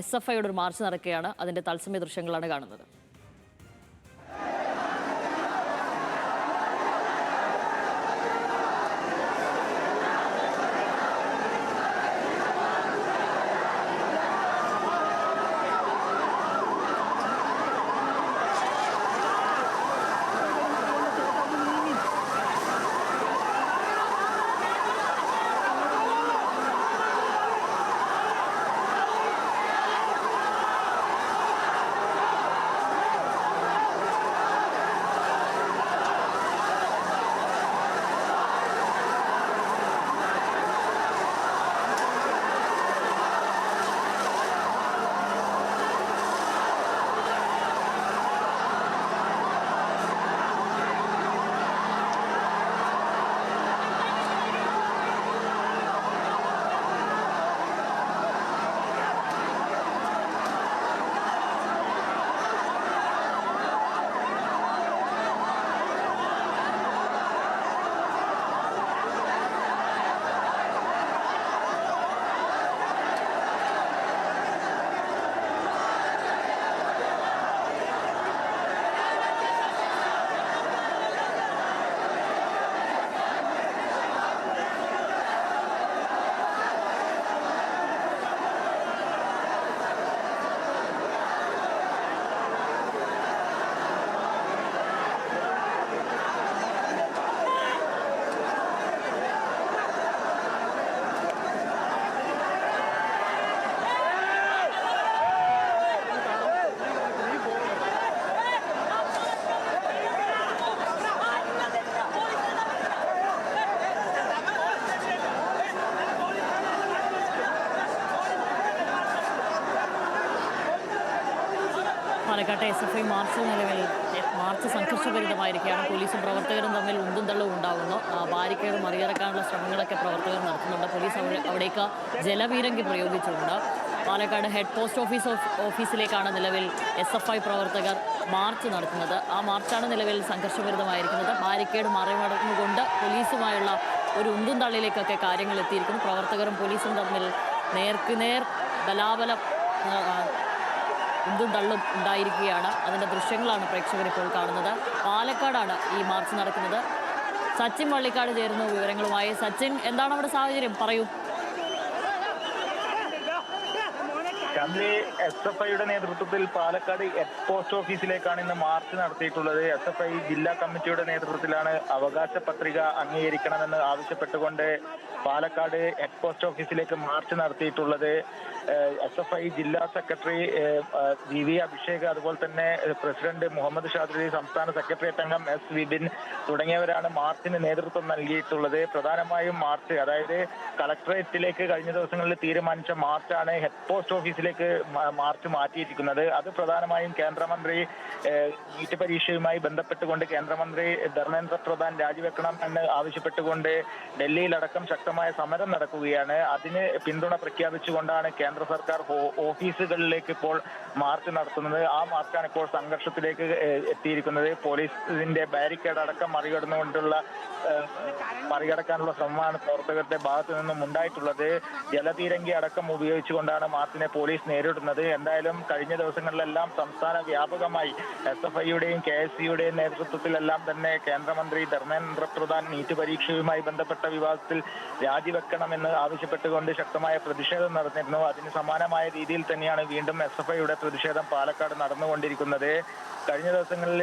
SFIയുടെ ഒരു മാർച്ച് നടക്കുകയാണ്. അതിന്റെ തത്സമയ ദൃശ്യങ്ങളാണ് കാണുന്നത്. പാലക്കാട്ടെ SFI മാർച്ച് സംഘർഷഭരിതമായിരിക്കുകയാണ്. പോലീസും പ്രവർത്തകരും തമ്മിൽ ഉന്തും തള്ളവും ഉണ്ടാകുന്നു. ബാരിക്കേഡ് മറികടക്കാനുള്ള ശ്രമങ്ങളൊക്കെ പ്രവർത്തകർ നടത്തുന്നുണ്ട്. പോലീസ് അവിടേക്ക് ജലപീരങ്കി പ്രയോഗിച്ചിട്ടുണ്ട്. പാലക്കാട് ഹെഡ് പോസ്റ്റ് ഓഫീസിലേക്കാണ് നിലവിൽ SFI പ്രവർത്തകർ മാർച്ച് നടത്തുന്നത്. ആ മാർച്ചാണ് നിലവിൽ സംഘർഷഭരിതമായിരിക്കുന്നത്. ബാരിക്കേഡ് മറികടന്നുകൊണ്ട് പോലീസുമായുള്ള ഒരു ഉന്തും തള്ളിലേക്കൊക്കെ കാര്യങ്ങൾ എത്തിയിരിക്കുന്നു. പ്രവർത്തകരും പോലീസും തമ്മിൽ നേർക്കുനേർ ബലാബലം ഉന്തും തള്ളും ഉണ്ടായിരിക്കുകയാണ്. അതിൻ്റെ ദൃശ്യങ്ങളാണ് പ്രേക്ഷകർ ഇപ്പോൾ കാണുന്നത്. പാലക്കാടാണ് ഈ മാർച്ച് നടക്കുന്നത്. സച്ചിൻ വള്ളിക്കാട് ചേരുന്നു വിവരങ്ങളുമായി. സച്ചിൻ, എന്താണ് അവിടെ സാഹചര്യം? പറയൂ. SFIയുടെ നേതൃത്വത്തിൽ പാലക്കാട് ഹെഡ് പോസ്റ്റ് ഓഫീസിലേക്കാണ് ഇന്ന് മാർച്ച് നടത്തിയിട്ടുള്ളത്. SFI ജില്ലാ കമ്മിറ്റിയുടെ നേതൃത്വത്തിലാണ് അവകാശ പത്രിക അംഗീകരിക്കണമെന്ന് ആവശ്യപ്പെട്ടുകൊണ്ട് പാലക്കാട് ഹെഡ് പോസ്റ്റ് ഓഫീസിലേക്ക് മാർച്ച് നടത്തിയിട്ടുള്ളത്. SFI ജില്ലാ സെക്രട്ടറി VV അഭിഷേക്, അതുപോലെ തന്നെ പ്രസിഡന്റ് മുഹമ്മദ് ഷാദുലി, സംസ്ഥാന സെക്രട്ടേറിയറ്റ് അംഗം S വിപിൻ തുടങ്ങിയവരാണ് മാർച്ചിന് നേതൃത്വം നൽകിയിട്ടുള്ളത്. പ്രധാനമായും മാർച്ച്, അതായത് കളക്ടറേറ്റിലേക്ക് കഴിഞ്ഞ ദിവസങ്ങളിൽ തീരുമാനിച്ച മാർച്ചാണ് ഹെഡ് പോസ്റ്റ് ഓഫീസിലേക്ക് മാർച്ച് മാറ്റിയിരിക്കുന്നത്. അത് പ്രധാനമായും കേന്ദ്രമന്ത്രി നീറ്റ് പരീക്ഷയുമായി ബന്ധപ്പെട്ടുകൊണ്ട് കേന്ദ്രമന്ത്രി ധർമ്മേന്ദ്ര പ്രധാൻ രാജിവെക്കണം എന്ന് ആവശ്യപ്പെട്ടുകൊണ്ട് ഡൽഹിയിലടക്കം ശക്തമായ സമരം നടക്കുകയാണ്. അതിന് പിന്തുണ പ്രഖ്യാപിച്ചുകൊണ്ടാണ് കേന്ദ്ര സർക്കാർ ഓഫീസുകളിലേക്ക് ഇപ്പോൾ മാർച്ച് നടത്തുന്നത്. ആ മാർച്ചാണ് ഇപ്പോൾ സംഘർഷത്തിലേക്ക് എത്തിയിരിക്കുന്നത്. പോലീസിന്റെ ബാരിക്കേഡ് അടക്കം മറികടക്കാനുള്ള ശ്രമമാണ് പ്രവർത്തകരുടെ ഭാഗത്തു നിന്നും ഉണ്ടായിട്ടുള്ളത്. ജലപീരങ്കി അടക്കം ഉപയോഗിച്ചുകൊണ്ടാണ് മാർച്ചിനെ പോലീസ് നേരിടുന്നത്. എന്തായാലും കഴിഞ്ഞ ദിവസങ്ങളിലെല്ലാം സംസ്ഥാന വ്യാപകമായി SFIയുടെയും KSUടെയും നേതൃത്വത്തിലെല്ലാം തന്നെ കേന്ദ്രമന്ത്രി ധർമ്മേന്ദ്ര പ്രധാൻ നീറ്റ് പരീക്ഷയുമായി ബന്ധപ്പെട്ട വിവാദത്തിൽ രാജിവെക്കണമെന്ന് ആവശ്യപ്പെട്ടുകൊണ്ട് ശക്തമായ പ്രതിഷേധം നടന്നിരുന്നു. അതിന് സമാനമായ രീതിയിൽ തന്നെയാണ് വീണ്ടും SFIയുടെ പ്രതിഷേധം പാലക്കാട് നടന്നുകൊണ്ടിരിക്കുന്നത്. കഴിഞ്ഞ ദിവസങ്ങളിൽ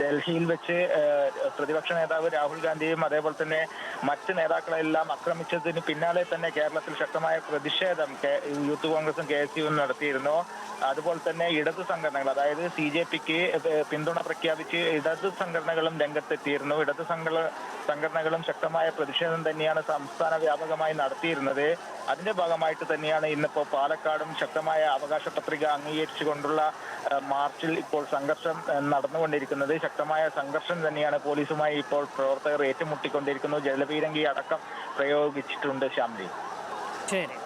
ഡൽഹിയിൽ വെച്ച് പ്രതിപക്ഷ നേതാവ് രാഹുൽ ഗാന്ധിയും അതേപോലെ തന്നെ മറ്റ് നേതാക്കളെല്ലാം ആക്രമിച്ചതിന് പിന്നാലെ തന്നെ കേരളത്തിൽ ശക്തമായ പ്രതിഷേധം യൂത്ത് കോൺഗ്രസും KSUവും നടത്തിയിരുന്നു. അതുപോലെ തന്നെ ഇടതു സംഘടനകൾ, അതായത് CJPക്ക് പിന്തുണ പ്രഖ്യാപിച്ച് ഇടതു സംഘടനകളും രംഗത്തെത്തിയിരുന്നു. ഇടതു സംഘടനകളും ശക്തമായ പ്രതിഷേധം തന്നെയാണ് സംസ്ഥാന വ്യാപകമായി നടത്തിയിരുന്നത്. അതിന്റെ ഭാഗമായിട്ട് തന്നെയാണ് ഇന്നിപ്പോൾ പാലക്കാടും ശക്തമായ അവകാശ പത്രിക അംഗീകരിച്ചുകൊണ്ടുള്ള മാർച്ചിൽ ഇപ്പോൾ സംഘർഷം നടന്നുകൊണ്ടിരിക്കുന്നത്. ശക്തമായ സംഘർഷം തന്നെയാണ് പോലീസുമായി ഇപ്പോൾ പ്രവർത്തകർ ഏറ്റുമുട്ടിക്കൊണ്ടിരിക്കുന്നു. ജലപീരങ്കി അടക്കം പ്രയോഗിച്ചിട്ടുണ്ട്. ശ്യാംലി, ശരി.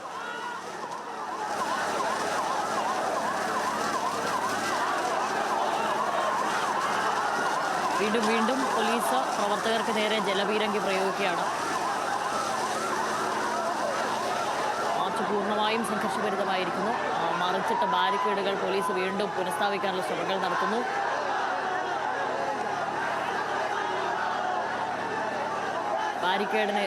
വീണ്ടും പോലീസ് പ്രവർത്തകർക്ക് നേരെ ജലപീരങ്കി പ്രയോഗിക്കുകയാണ്. മാർച്ച് പൂർണ്ണമായി പൂർണ്ണമായും സംഘർഷഭരിതമായിരിക്കുന്നു. മറിച്ചിട്ട ബാരിക്കേഡുകൾ പോലീസ് വീണ്ടും പുനഃസ്ഥാപിക്കാനുള്ള ശ്രമങ്ങൾ നടത്തുന്നു. ബാരിക്കേഡിന്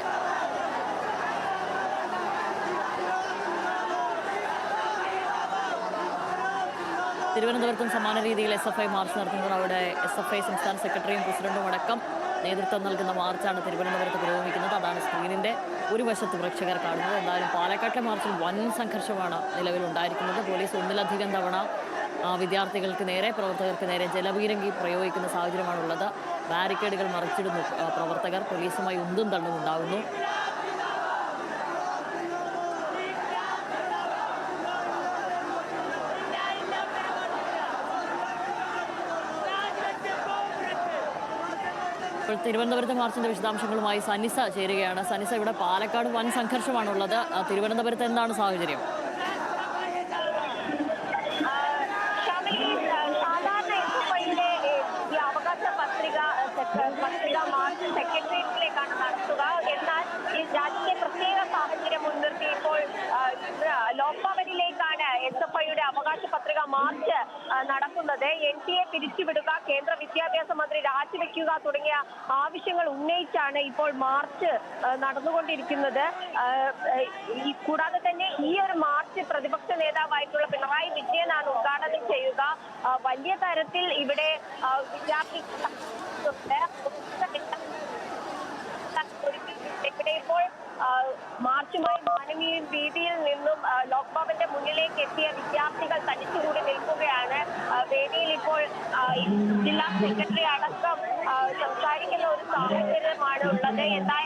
തിരുവനന്തപുരത്തും സമാന രീതിയിൽ SFI മാർച്ച് നടത്തുന്നത്. അവിടെ SFI സംസ്ഥാന സെക്രട്ടറിയും പ്രസിഡന്റും അടക്കം നേതൃത്വം നൽകുന്ന മാർച്ചാണ് തിരുവനന്തപുരത്ത് പുരോഗമിക്കുന്നത്. അതാണ് സ്ക്രീനിന്റെ ഒരു വശത്ത് പ്രേക്ഷകർ കാണുന്നത്. എന്തായാലും പാലക്കാട്ടെ മാർച്ചിൽ വൻ സംഘർഷമാണ് നിലവിലുണ്ടായിരിക്കുന്നത്. പോലീസ് ഒന്നിലധികം തവണ വിദ്യാർത്ഥികൾക്ക് നേരെ, പ്രവർത്തകർക്ക് നേരെ ജലപീരങ്കി പ്രയോഗിക്കുന്ന സാഹചര്യമാണുള്ളത്. ബാരിക്കേഡുകൾ മറിച്ചിടുന്നു പ്രവർത്തകർ. പോലീസുമായി ഉന്തും തള്ളും ഉണ്ടാകുന്നു. ഇപ്പോൾ തിരുവനന്തപുരത്തെ മാർച്ചിന്റെ വിശദാംശങ്ങളുമായി സനിസ ചേരുകയാണ്. സനിസ, ഇവിടെ പാലക്കാട് വൻ സംഘർഷമാണുള്ളത്. തിരുവനന്തപുരത്ത് എന്താണ് സാഹചര്യം? പത്രിക മാർച്ച് സെക്രട്ടേറിയറ്റിലേക്കാണ് നടത്തുക. എന്നാൽ ഈ രാജ്യത്തെ പ്രത്യേക സാഹചര്യം മുൻനിർത്തി ഇപ്പോൾ ലോക്ഭവനിലേക്കാണ് SFIയുടെ അവകാശ പത്രിക മാർച്ച് നടക്കുന്നത്. NTA പിരിച്ചുവിടുക, കേന്ദ്ര വിദ്യാഭ്യാസ മന്ത്രി രാജിവെക്കുക തുടങ്ങിയ ആവശ്യങ്ങൾ ഉന്നയിച്ചാണ് ഇപ്പോൾ മാർച്ച് നടന്നുകൊണ്ടിരിക്കുന്നത്. കൂടാതെ തന്നെ ഈ ഒരു മാർച്ച് പ്രതിപക്ഷ നേതാവായിട്ടുള്ള പിണറായി വിജയനാണ് ഉദ്ഘാടനം ചെയ്യുക. വലിയ തരത്തിൽ ഇവിടെ വിദ്യാർത്ഥി ഇവിടെ ഇപ്പോൾ മാർച്ചുമായി മാനവീയ രീതിയിൽ നിന്നും ലോക്ഭവന്റെ മുന്നിലേക്ക് എത്തിയ വിദ്യാർത്ഥികൾ തനിച്ചുകൂടി നിൽക്കുകയാണ്. വേദിയിൽ ഇപ്പോൾ ജില്ലാ സെക്രട്ടറി അടക്കം സംസാരിക്കുന്ന ഒരു സാഹചര്യമാണ് ഉള്ളത്. എന്തായാലും